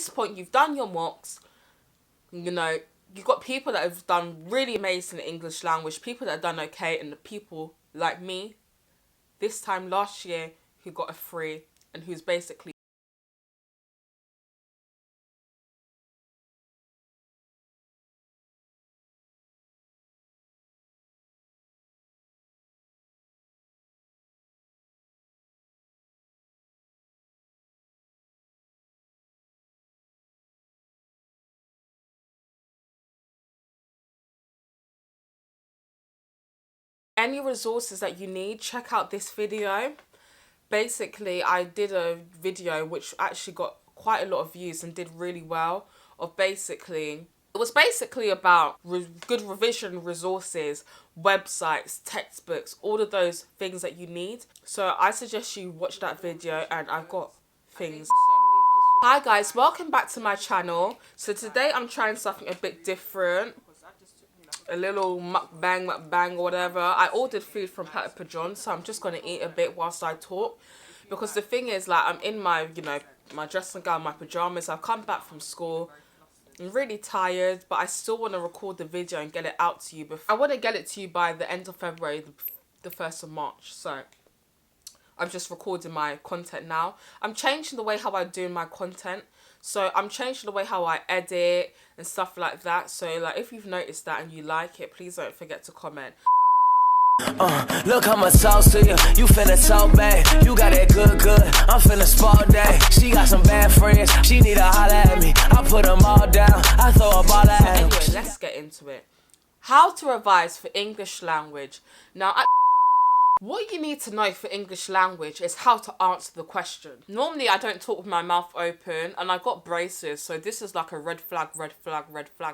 this point, you've done your mocks, you know, you've got people that have done really amazing in English language, people that have done okay, and the people like me, this time last year, who got a 3, and who's basically any resources that you need. Check out this video. Basically, I did a video which actually got quite a lot of views and did really well, of basically, it was basically about good revision resources, websites, textbooks, all of those things that you need. So I suggest you watch that video, and I've got things. Hi guys, welcome back to my channel. So today I'm trying something a bit different. A little mukbang or whatever. I ordered food from Pepper John, so I'm just going to eat a bit whilst I talk. Because the thing is, like, I'm in my, you know, my dressing gown, my pyjamas. I've come back from school. I'm really tired, but I still want to record the video and get it out to you. I want to get it to you by the end of February, the 1st of March. So I'm just recording my content now. I'm changing the way how I do my content. So I'm changing the way how I edit and stuff like that. So like, if you've noticed that and you like it, please don't forget to comment. Look how much talk to you. You finna talk back. You got it good. I'm finna spot that. She got some bad friends. She need to holler at me. I put them all down. I throw a ball at Anyway, let's get into it. How to revise for English language. Now, what you need to know for English language is how to answer the question. Normally, I don't talk with my mouth open, and I got braces, so this is like a red flag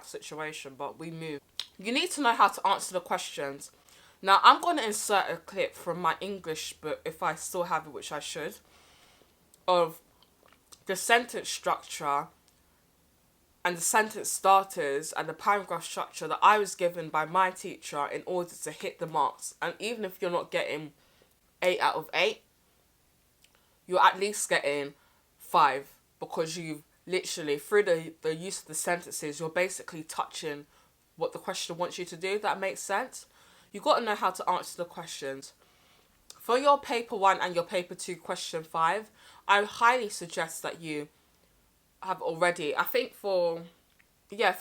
situation, but we move. You need to know how to answer the questions. Now, I'm going to insert a clip from my English book, if I still have it, which I should, of the sentence structure and the sentence starters and the paragraph structure that I was given by my teacher in order to hit the marks. And even if you're not getting 8 out of 8, you're at least getting 5, because you've literally, through the use of the sentences, you're basically touching what the question wants you to do. That makes sense? You've got to know how to answer the questions. For your paper 1 and your paper 2 question 5, I highly suggest that you have already, I think for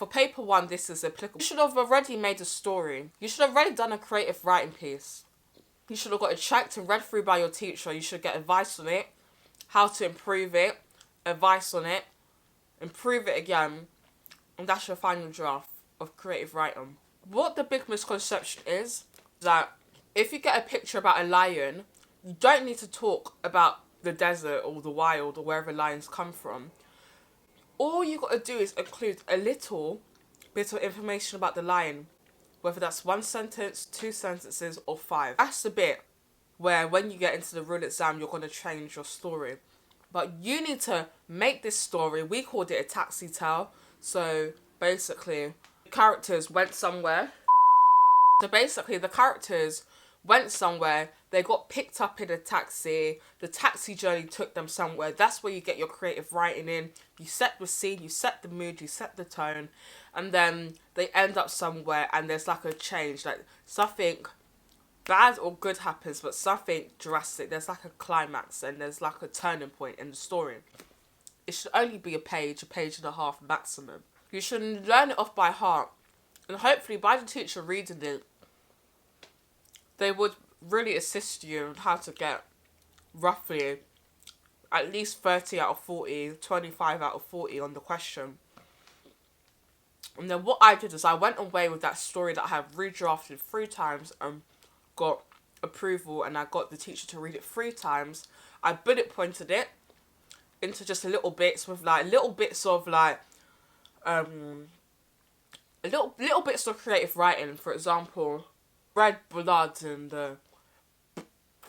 paper 1 this is applicable. You should have already made a story. You should have already done a creative writing piece. You should have got it checked and read through by your teacher. You should get advice on it, how to improve it, advice on it, improve it again, and that's your final draft of creative writing. What the big misconception is that if you get a picture about a lion, you don't need to talk about the desert or the wild or wherever lions come from. All you got to do is include a little bit of information about the lion, whether that's 1 sentence, 2 sentences, or 5. That's the bit where when you get into the real exam, you're going to change your story. But you need to make this story. We called it a taxi tale. So basically, the characters went somewhere. They got picked up in a taxi. The taxi journey took them somewhere. That's where you get your creative writing in. You set the scene, you set the mood, you set the tone, and then they end up somewhere and there's like a change. Like something bad or good happens, but something drastic. There's like a climax and there's like a turning point in the story. It should only be a page and a half maximum. You should learn it off by heart. And hopefully by the teacher reading it, they would really assist you on how to get roughly at least 30 out of 40, 25 out of 40 on the question. And then what I did is I went away with that story that I have redrafted 3 times and got approval, and I got the teacher to read it 3 times. I bullet pointed it into just little bits with like little bits of like little bits of creative writing. For example, red blood and the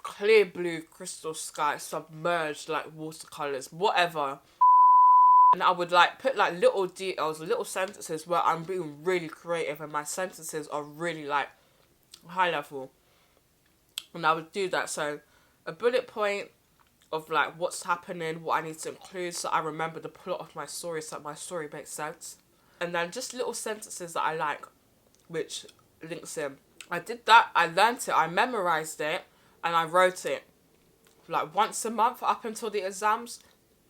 clear blue crystal sky submerged like watercolors, whatever. And I would like put like little details, little sentences where I'm being really creative and my sentences are really like high level. And I would do that. So a bullet point, of like what's happening, what I need to include, so I remember the plot of my story, so that my story makes sense. And then just little sentences that I like, which links in. I did that, I learnt it, I memorized it, and I wrote it. Like once a month up until the exams,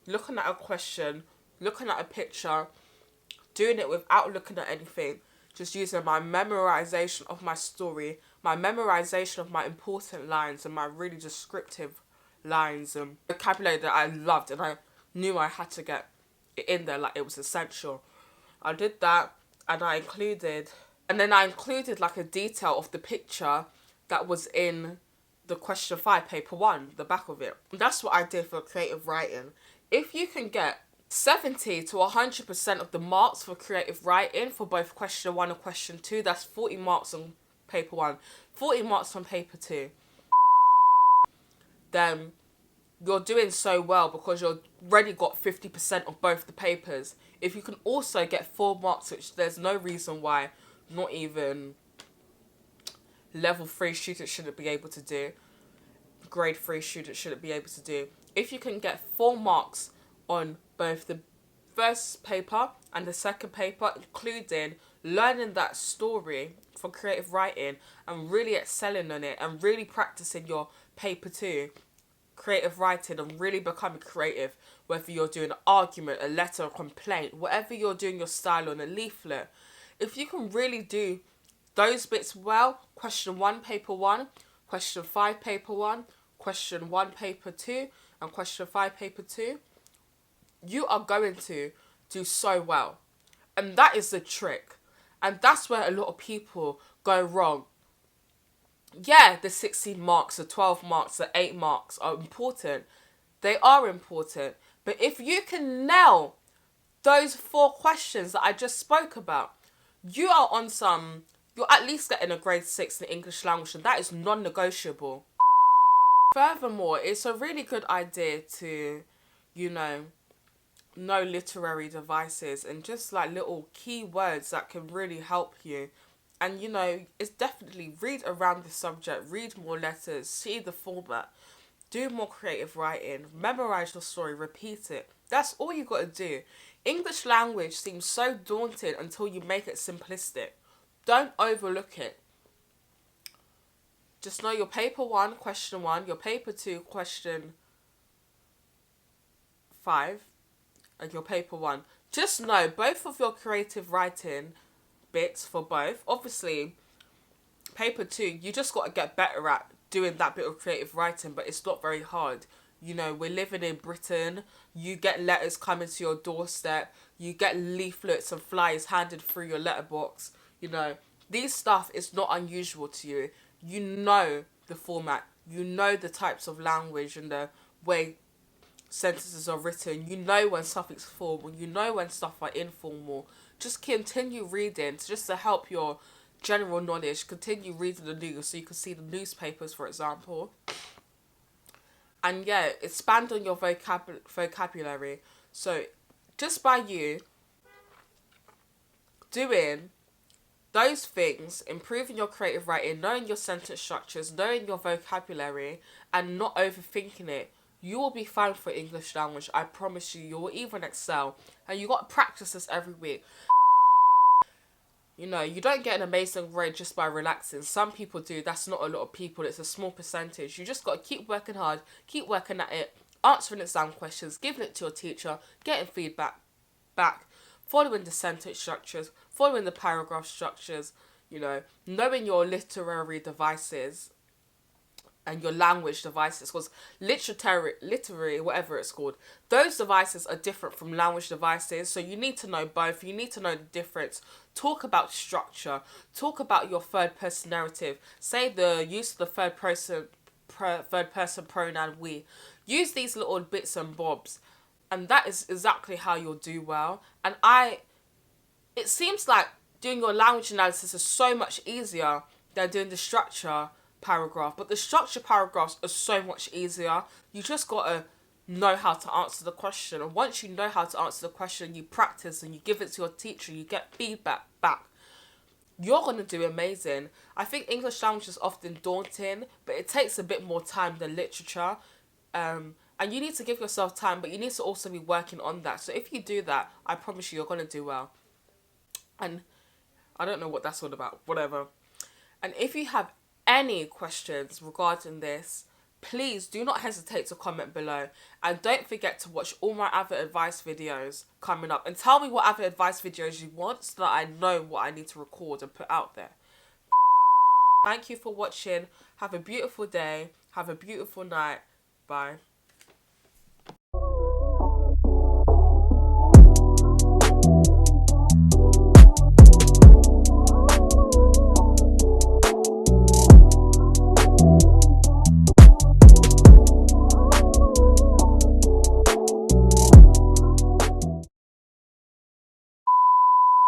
looking at a question, looking at a picture, doing it without looking at anything, just using my memorization of my story, my memorization of my important lines and my really descriptive lines and vocabulary that I loved, and I knew I had to get it in there, like it was essential. I did that, and I included like a detail of the picture that was in the question 5, paper 1, the back of it. And that's what I did for creative writing. If you can get 70 to 100% of the marks for creative writing for both question 1 and question 2, that's 40 marks on paper 1, 40 marks on paper 2, then you're doing so well because you've already got 50% of both the papers. If you can also get 4 marks, which there's no reason why not even level 3 students shouldn't be able to do, grade 3 students shouldn't be able to do. If you can get 4 marks on both the first paper and the second paper, including learning that story for creative writing and really excelling on it and really practicing your paper 2, creative writing, and really becoming creative, whether you're doing an argument, a letter, a complaint, whatever you're doing your style on, a leaflet, if you can really do those bits well, question 1, paper 1, question 5, paper 1, question 1, paper 2, and question 5, paper 2, you are going to do so well. And that is the trick. And that's where a lot of people go wrong. Yeah, the 16 marks, the 12 marks, the 8 marks are important. They are important. But if you can nail those 4 questions that I just spoke about, you are on some, you're at least getting a grade 6 in English language, and that is non-negotiable. Furthermore, it's a really good idea to, know literary devices and just like little keywords that can really help you. And it's definitely read around the subject, read more letters, see the format, do more creative writing, memorize your story, repeat it. That's all you got to do. English language seems so daunting until you make it simplistic. Don't overlook it. Just know your paper 1, question 1, your paper 2, question 5, and your paper 1. Just know both of your creative writing bits for both. Obviously, paper 2, you just got to get better at doing that bit of creative writing, but it's not very hard. We're living in Britain. You get letters coming to your doorstep. You get leaflets and flyers handed through your letterbox. These stuff is not unusual to you. You know the format. You know the types of language and the way sentences are written. You know when stuff is formal. You know when stuff are informal. Just continue reading just to help your general knowledge. Continue reading the news so you can see the newspapers, for example. And yeah, expand on your vocabulary. So just by you doing those things, improving your creative writing, knowing your sentence structures, knowing your vocabulary, and not overthinking it, you will be fine for English language. I promise you, you will even excel. And you got to practice this every week. You don't get an amazing grade just by relaxing. Some people do. That's not a lot of people. It's a small percentage. You just got to keep working hard, keep working at it, answering exam questions, giving it to your teacher, getting feedback back, following the sentence structures, following the paragraph structures, knowing your literary devices and your language devices, because literary, whatever it's called, those devices are different from language devices, so you need to know both. You need to know the difference. Talk about structure. Talk about your third person narrative. Say the use of the third person pronoun we. Use these little bits and bobs, and that is exactly how you'll do well. And it seems like doing your language analysis is so much easier than doing the structure paragraph, but the structure paragraphs are so much easier. You just gotta know how to answer the question, and once you know how to answer the question, you practice and you give it to your teacher, you get feedback back, you're gonna do amazing. I think English language is often daunting, but it takes a bit more time than literature, and And you need to give yourself time, but you need to also be working on that. So if you do that, I promise you, you're going to do well. And I don't know what that's all about, whatever. And if you have any questions regarding this, please do not hesitate to comment below. And don't forget to watch all my other advice videos coming up. And tell me what other advice videos you want so that I know what I need to record and put out there. Thank you for watching. Have a beautiful day. Have a beautiful night. Bye.